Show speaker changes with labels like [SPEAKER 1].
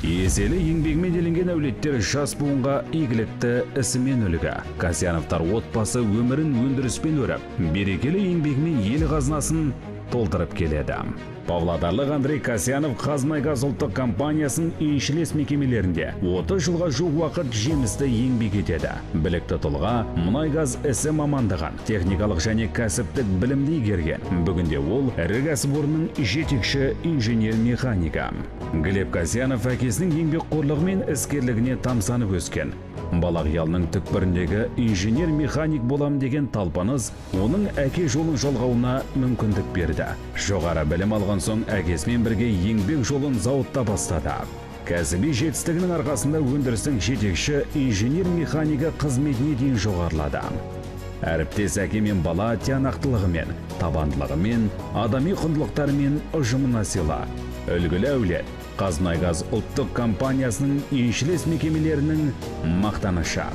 [SPEAKER 1] Еселі еңбегімен еленген әулеттер жас буынға игілікті ісімен үлгі. Касьяновтар отбасы өмірін өндіріспен өріп, берекелі еңбегімен ел қазынасын толтырып келеді. Павлодарлық Андрей Касьянов Қазмұнайгаз ұлттық компаниясының еншілес мекемелерінде 30 жылға жуық уақыт жемісті еңбек етеді. Білікті тұлға мұнайгаз ісі мамандығын, техникалық және кәсіптік білімді игерген. Бүгінде ол ірі кәсіпорынның жетекші инженер-механика. Глеб Касьянов әкесінің еңбекқорлығы мен іскерлігіне тамсанып өскен. Бала қиялының түкпіріндегі инженер-механик болам деген талпыныс оның әке жолын жалғауына мүмкіндік берді. Жоғары білім алған соң әкесімен бірге еңбек жолын зауытта бастады. Кәсіби жетістігінің арқасында өндірістің жетекші инженер-механика қызметіне дейін жоғарылады. Әріптес әке мен бала тиянақтылығымен, табандылығымен, адами құндылықтарымен ұжымына сыйлы. Үлгілі әулет Қазмұнайгаз ұлттық компаниясының еншілес мекемелерінің мақтанышы.